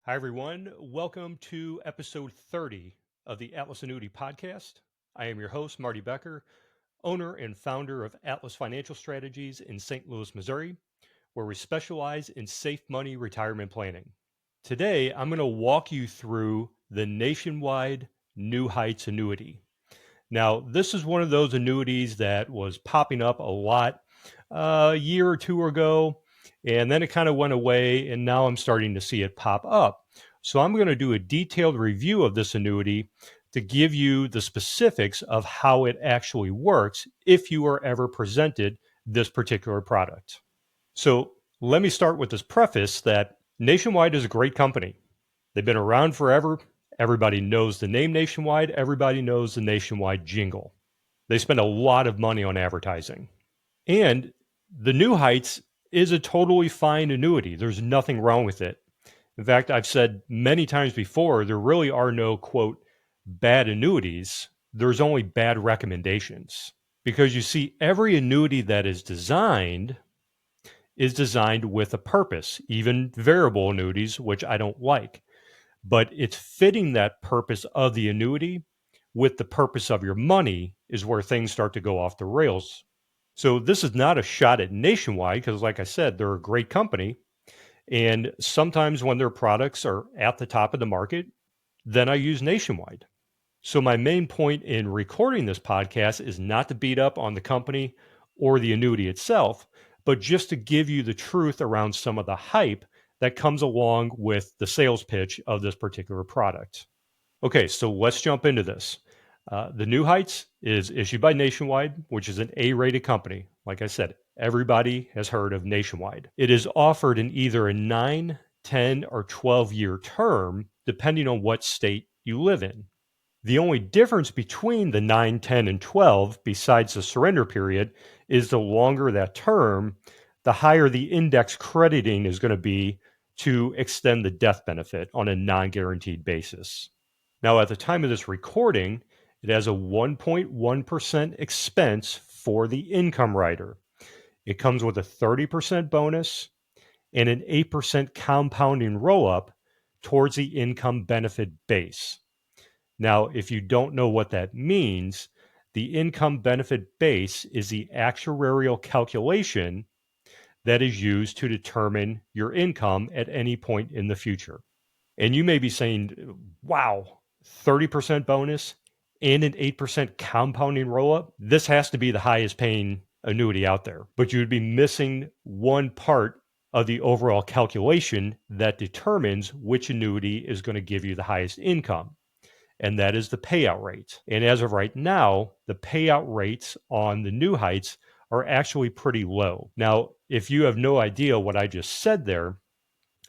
Hi, everyone. Welcome to episode 30 of the Atlas Annuity podcast. I am your host, Marty Becker, owner and founder of Atlas Financial Strategies in St. Louis, Missouri, where we specialize in safe money retirement planning. Today, I'm going to walk you through the nationwide New Heights annuity. Now, this is one of those annuities that was popping up a lot a year or two ago, and then it kind of went away, and now I'm starting to see it pop up. So I'm going to do a detailed review of this annuity to give you the specifics of how it actually works if you are ever presented this particular product. So let me start with this preface that Nationwide is a great company. They've been around forever. Everybody knows the name Nationwide. Everybody knows the Nationwide jingle. They spend a lot of money on advertising. And the New Heights is a totally fine annuity. There's nothing wrong with it. In fact, I've said many times before, there really are no, quote, bad annuities. There's only bad recommendations. Because you see, every annuity that is designed with a purpose, even variable annuities, which I don't like. But it's fitting that purpose of the annuity with the purpose of your money is where things start to go off the rails. So this is not a shot at Nationwide because, like I said, they're a great company. And sometimes when their products are at the top of the market, then I use Nationwide. So my main point in recording this podcast is not to beat up on the company or the annuity itself, but just to give you the truth around some of the hype that comes along with the sales pitch of this particular product. Okay, so let's jump into this. The New Heights is issued by Nationwide, which is an A-rated company. Like I said, everybody has heard of Nationwide. It is offered in either a 9, 10, or 12-year term, depending on what state you live in. The only difference between the 9, 10, and 12, besides the surrender period, is the longer that term, the higher the index crediting is going to be to extend the death benefit on a non-guaranteed basis. Now, at the time of this recording, it has a 1.1% expense for the income rider. It comes with a 30% bonus and an 8% compounding roll-up towards the income benefit base. Now, if you don't know what that means, the income benefit base is the actuarial calculation that is used to determine your income at any point in the future. And you may be saying, wow, 30% bonus and an 8% compounding roll up. This has to be the highest paying annuity out there. But you'd be missing one part of the overall calculation that determines which annuity is going to give you the highest income, and that is the payout rate. And as of right now, the payout rates on the New Heights are actually pretty low. Now, if you have no idea what I just said there,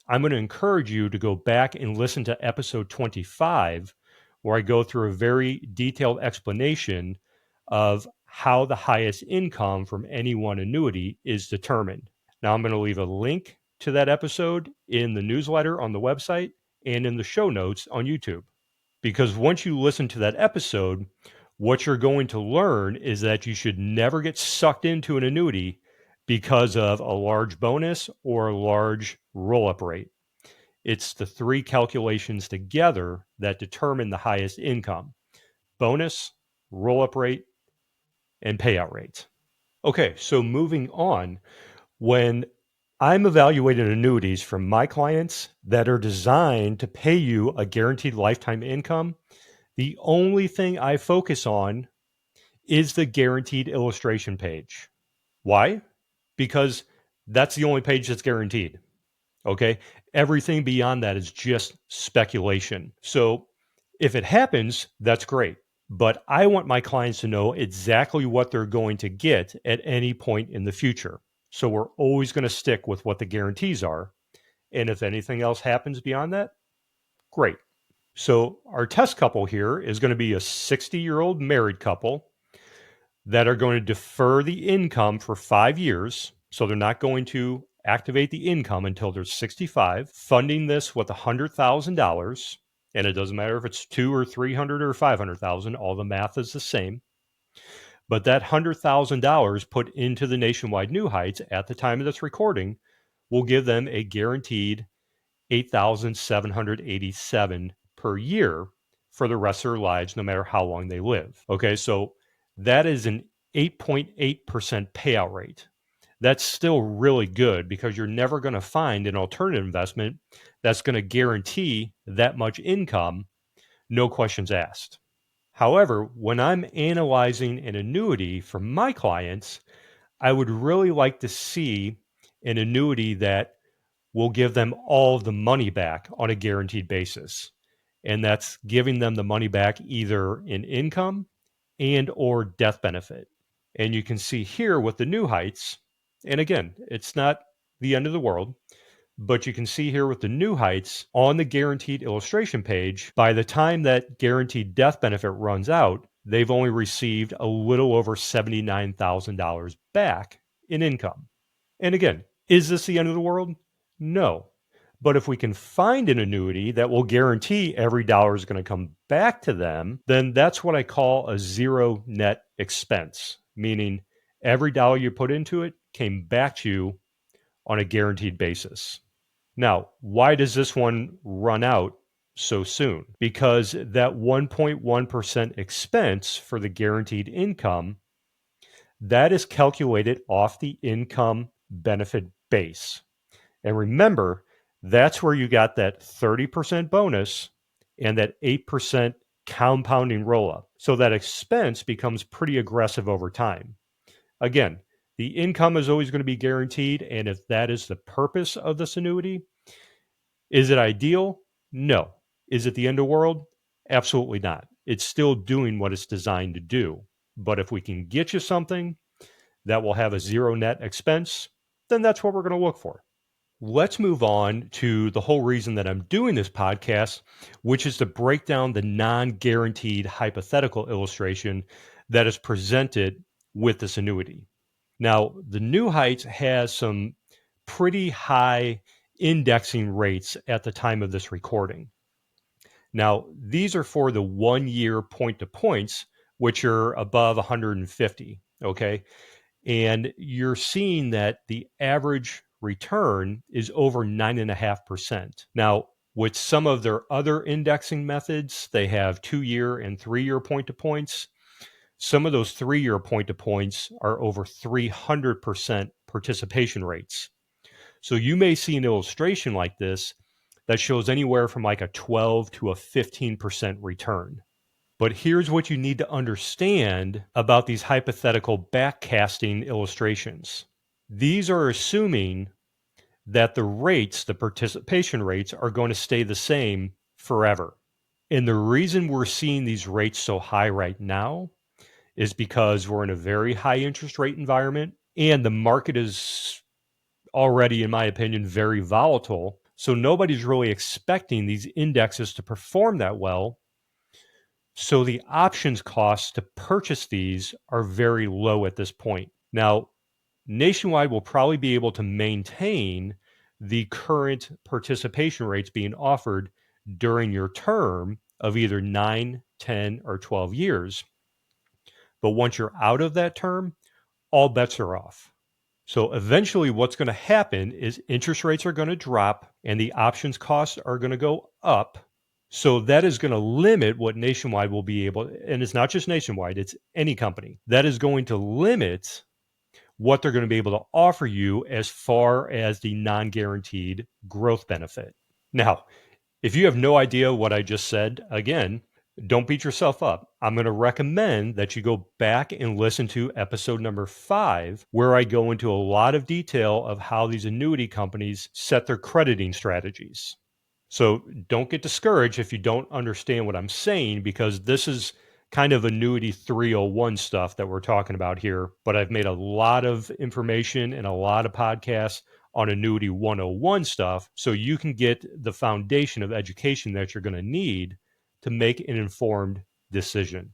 I'm going to encourage you to go back and listen to episode 25, where I go through a very detailed explanation of how the highest income from any one annuity is determined. Now, I'm going to leave a link to that episode in the newsletter on the website and in the show notes on YouTube. Because once you listen to that episode, what you're going to learn is that you should never get sucked into an annuity because of a large bonus or a large roll-up rate. It's the three calculations together that determine the highest income: bonus, roll-up rate, and payout rate. Okay, so moving on, when I'm evaluating annuities from my clients that are designed to pay you a guaranteed lifetime income, the only thing I focus on is the guaranteed illustration page. Why? Because that's the only page that's guaranteed. Okay. Everything beyond that is just speculation. So if it happens, that's great. But I want my clients to know exactly what they're going to get at any point in the future. So we're always going to stick with what the guarantees are. And if anything else happens beyond that, great. So our test couple here is going to be a 60-year-old married couple that are going to defer the income for 5 years. So they're not going to activate the income until they're 65, funding this with $100,000. And it doesn't matter if it's 2 or 300 or 500,000, all the math is the same. But that $100,000 put into the Nationwide New Heights at the time of this recording will give them a guaranteed $8,787 per year for the rest of their lives, no matter how long they live. Okay, so that is an 8.8% payout rate. That's still really good because you're never going to find an alternative investment that's going to guarantee that much income, no questions asked. However, when I'm analyzing an annuity for my clients, I would really like to see an annuity that will give them all the money back on a guaranteed basis. And that's giving them the money back either in income and or death benefit. And you can see here with the new heights, and again, it's not the end of the world, but you can see here with the new heights on the guaranteed illustration page, by the time that guaranteed death benefit runs out, they've only received a little over $79,000 back in income. And again, is this the end of the world? No. But if we can find an annuity that will guarantee every dollar is going to come back to them, then that's what I call a zero net expense, meaning every dollar you put into it came back to you on a guaranteed basis. Now, why does this one run out so soon? Because that 1.1% expense for the guaranteed income, that is calculated off the income benefit base. And remember, that's where you got that 30% bonus and that 8% compounding roll up. So that expense becomes pretty aggressive over time. Again, the income is always going to be guaranteed. And if that is the purpose of this annuity, is it ideal? No. Is it the end of the world? Absolutely not. It's still doing what it's designed to do. But if we can get you something that will have a zero net expense, then that's what we're going to look for. Let's move on to the whole reason that I'm doing this podcast, which is to break down the non-guaranteed hypothetical illustration that is presented with this annuity. Now, the New Heights has some pretty high indexing rates at the time of this recording. Now, these are for the 1 year point to points, which are above 150. Okay. And you're seeing that the average return is over 9.5%. Now, with some of their other indexing methods, they have 2 year and 3 year point to points. Some of those 3 year point to points are over 300% participation rates. So you may see an illustration like this that shows anywhere from like a 12 to a 15% return. But here's what you need to understand about these hypothetical backcasting illustrations. These are assuming that the rates, the participation rates, are going to stay the same forever. And the reason we're seeing these rates so high right now is because we're in a very high interest rate environment and the market is already, in my opinion, very volatile. So nobody's really expecting these indexes to perform that well. So the options costs to purchase these are very low at this point. Now, Nationwide will probably be able to maintain the current participation rates being offered during your term of either 9, 10, or 12 years. But once you're out of that term, all bets are off. So eventually what's going to happen is interest rates are going to drop and the options costs are going to go up. So that is going to limit what Nationwide will be able, and it's not just Nationwide, it's any company, that is going to limit what they're going to be able to offer you as far as the non-guaranteed growth benefit. Now, if you have no idea what I just said, again, don't beat yourself up. I'm going to recommend that you go back and listen to episode number 5, where I go into a lot of detail of how these annuity companies set their crediting strategies. So don't get discouraged if you don't understand what I'm saying, because this is kind of annuity 301 stuff that we're talking about here. But I've made a lot of information and a lot of podcasts on annuity 101 stuff, so you can get the foundation of education that you're going to need to make an informed decision.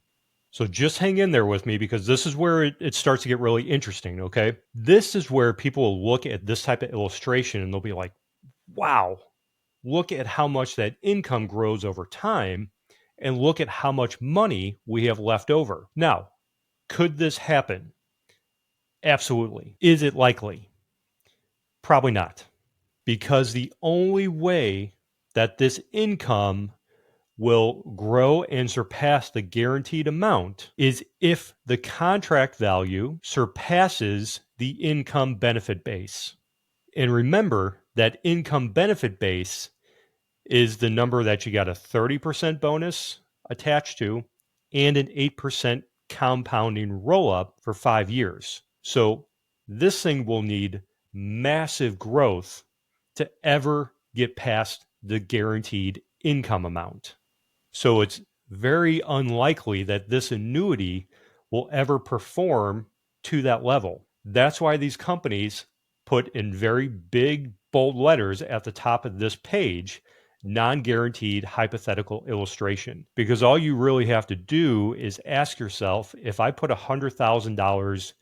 So just hang in there with me, because this is where it starts to get really interesting, okay? This is where people will look at this type of illustration and they'll be like, wow, look at how much that income grows over time and look at how much money we have left over. Now, could this happen? Absolutely. Is it likely? Probably not. because the only way that this income will grow and surpass the guaranteed amount is if the contract value surpasses the income benefit base. And remember that income benefit base is the number that you got a 30% bonus attached to and an 8% compounding roll up for 5 years. So this thing will need massive growth to ever get past the guaranteed income amount. So it's very unlikely that this annuity will ever perform to that level. That's why these companies put in very big, bold letters at the top of this page, non-guaranteed hypothetical illustration. Because all you really have to do is ask yourself, if I put $100,000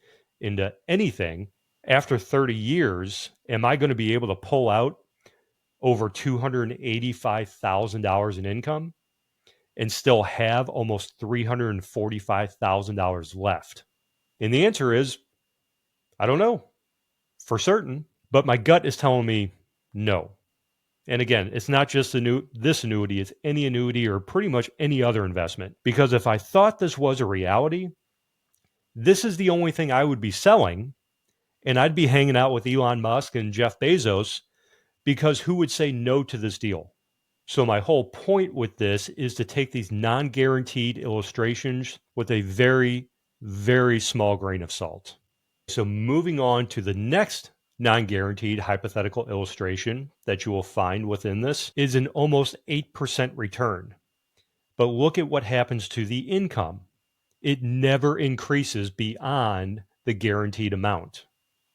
into anything, after 30 years, am I going to be able to pull out over $285,000 in income and still have almost $345,000 left? And the answer is, I don't know for certain, but my gut is telling me no. And again, it's not just this annuity, it's any annuity or pretty much any other investment. Because if I thought this was a reality, this is the only thing I would be selling, and I'd be hanging out with Elon Musk and Jeff Bezos, because who would say no to this deal? So my whole point with this is to take these non-guaranteed illustrations with a very, very small grain of salt. So moving on to the next non-guaranteed hypothetical illustration that you will find within this is an almost 8% return. But look at what happens to the income. It never increases beyond the guaranteed amount.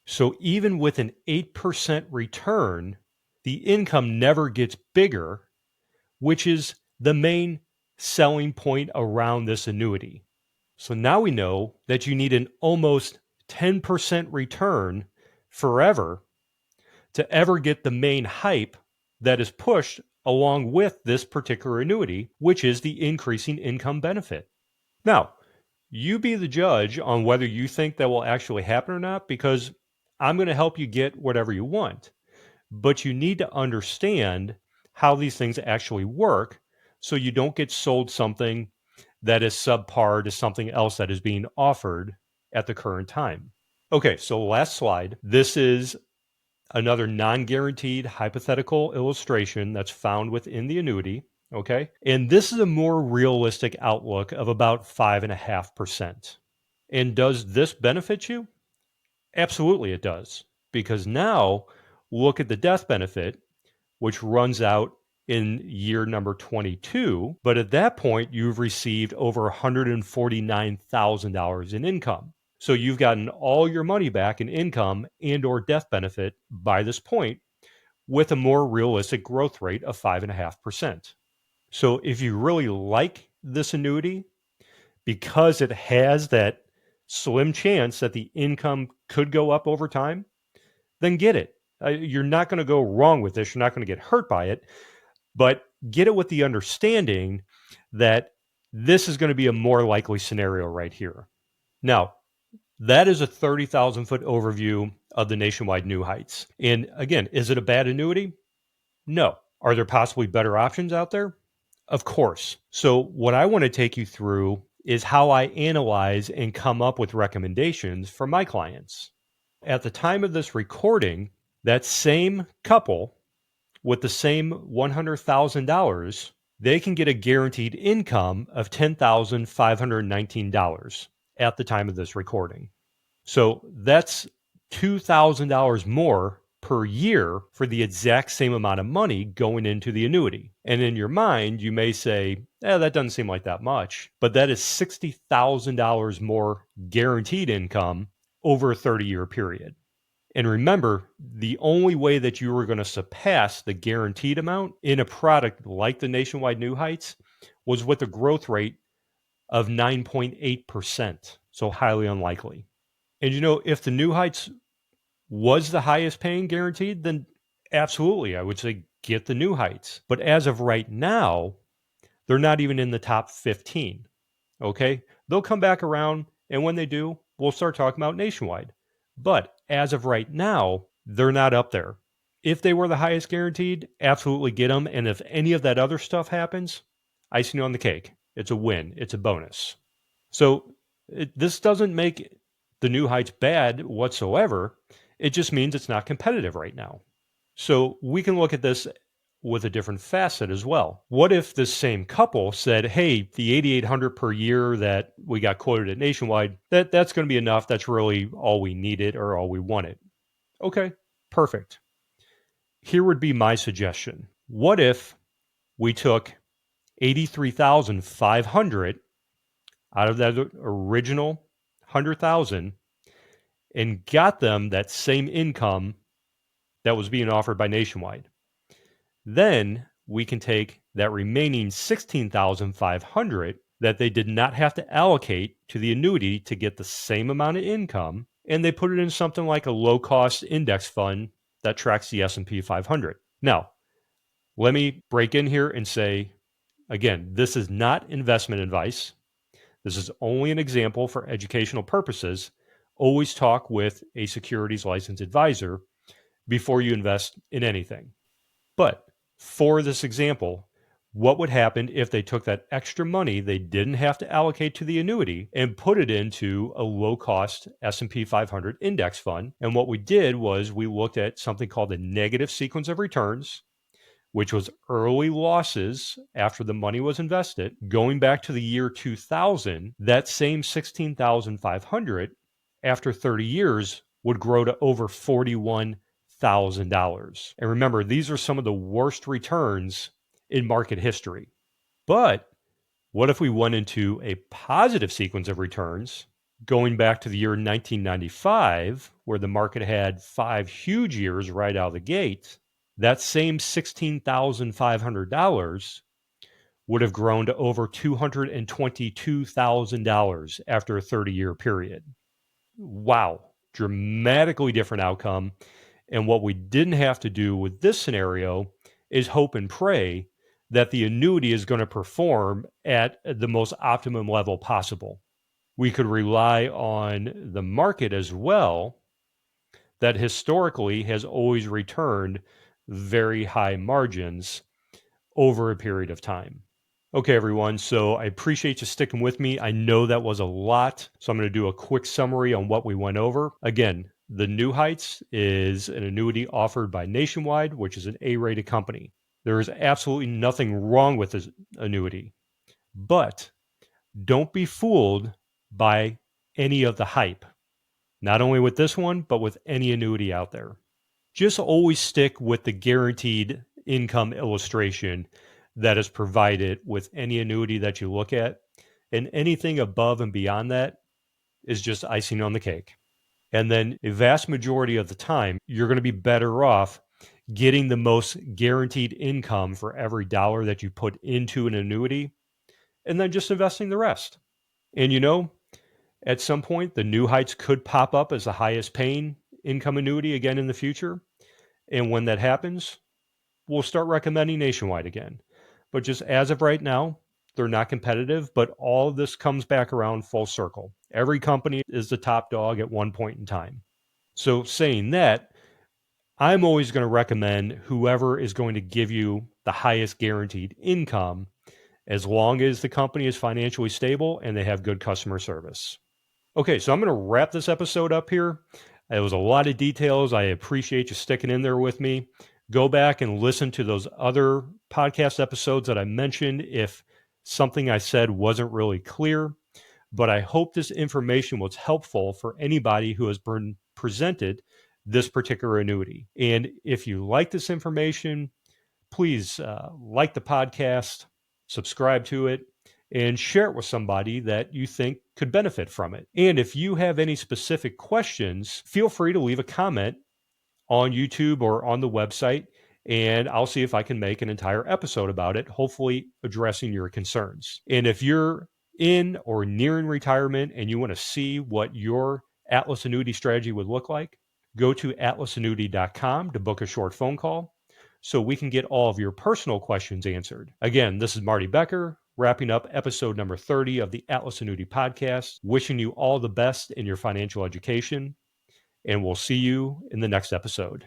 So even with an 8% return, the income never gets bigger, which is the main selling point around this annuity. So now we know that you need an almost 10% return forever to ever get the main hype that is pushed along with this particular annuity, which is the increasing income benefit. Now, you be the judge on whether you think that will actually happen or not, because I'm going to help you get whatever you want. But you need to understand how these things actually work so you don't get sold something that is subpar to something else that is being offered at the current time. Okay, so last slide. This is another non-guaranteed hypothetical illustration that's found within the annuity. Okay, and this is a more realistic outlook of about 5.5%. And does this benefit you? Absolutely, it does. Because now look at the death benefit, which runs out in year number 22. But at that point, you've received over $149,000 in income. So you've gotten all your money back in income and or death benefit by this point, with a more realistic growth rate of 5.5%. So if you really like this annuity, because it has that slim chance that the income could go up over time, then get it. You're not going to go wrong with this. You're not going to get hurt by it, but get it with the understanding that this is going to be a more likely scenario right here. Now, that is a 30,000 foot overview of the Nationwide New Heights. And again, is it a bad annuity? No. Are there possibly better options out there? Of course. So what I want to take you through is how I analyze and come up with recommendations for my clients. At the time of this recording, that same couple with the same $100,000, they can get a guaranteed income of $10,519 at the time of this recording. So that's $2,000 more per year for the exact same amount of money going into the annuity. And in your mind, you may say, that doesn't seem like that much, but that is $60,000 more guaranteed income over a 30-year period. And remember, the only way that you are going to surpass the guaranteed amount in a product like the Nationwide New Heights was with a growth rate of 9.8%. So highly unlikely. And if the New Heights was the highest paying guaranteed, then absolutely, I would say get the New Heights. But as of right now, they're not even in the top 15. Okay? They'll come back around, and when they do, we'll start talking about Nationwide. But as of right now, they're not up there. If they were the highest guaranteed, absolutely get them. And if any of that other stuff happens, icing on the cake. It's a win. It's a bonus. So this doesn't make the New Heights bad whatsoever. It just means it's not competitive right now. So we can look at this with a different facet as well. What if this same couple said, hey, the 8,800 per year that we got quoted at Nationwide, that's going to be enough. That's really all we needed or all we wanted. Okay, perfect. Here would be my suggestion. What if we took 83,500 out of that original 100,000 and got them that same income that was being offered by Nationwide? Then we can take that remaining 16,500 that they did not have to allocate to the annuity to get the same amount of income, and they put it in something like a low-cost index fund that tracks the S&P 500. Now, let me break in here and say, again, this is not investment advice. This is only an example for educational purposes. Always talk with a securities licensed advisor before you invest in anything. But for this example, what would happen if they took that extra money they didn't have to allocate to the annuity and put it into a low-cost S&P 500 index fund? And what we did was we looked at something called the negative sequence of returns, which was early losses after the money was invested. Going back to the year 2000, that same 16,500 after 30 years would grow to over $41,000. And remember, these are some of the worst returns in market history. But what if we went into a positive sequence of returns going back to the year 1995, where the market had 5 huge years right out of the gate? That same $16,500 would have grown to over $222,000 after a 30-year period. Wow, dramatically different outcome. And what we didn't have to do with this scenario is hope and pray that the annuity is going to perform at the most optimum level possible. We could rely on the market as well, that historically has always returned very high margins over a period of time. Okay, everyone. So I appreciate you sticking with me. I know that was a lot. So I'm going to do a quick summary on what we went over. Again, the New Heights is an annuity offered by Nationwide, which is an A-rated company. There is absolutely nothing wrong with this annuity, but don't be fooled by any of the hype. Not only with this one, but with any annuity out there. Just always stick with the guaranteed income illustration that is provided with any annuity that you look at. And anything above and beyond that is just icing on the cake. And then a vast majority of the time, you're going to be better off getting the most guaranteed income for every dollar that you put into an annuity, and then just investing the rest. And at some point, the New Heights could pop up as the highest paying income annuity again in the future. And when that happens, we'll start recommending Nationwide again. But just as of right now, they're not competitive, but all of this comes back around full circle. Every company is the top dog at one point in time. So saying that, I'm always going to recommend whoever is going to give you the highest guaranteed income, as long as the company is financially stable and they have good customer service. Okay, so I'm going to wrap this episode up here. It was a lot of details. I appreciate you sticking in there with me. Go back and listen to those other podcast episodes that I mentioned if something I said wasn't really clear. But I hope this information was helpful for anybody who has been presented this particular annuity. And if you like this information, please like the podcast, subscribe to it, and share it with somebody that you think could benefit from it. And if you have any specific questions, feel free to leave a comment on YouTube or on the website, and I'll see if I can make an entire episode about it, hopefully addressing your concerns. And if you're in or nearing retirement and you want to see what your Atlas annuity strategy would look like, go to atlasannuity.com to book a short phone call so we can get all of your personal questions answered. Again, this is Marty Becker, wrapping up episode number 30 of the Atlas Annuity Podcast, wishing you all the best in your financial education, and we'll see you in the next episode.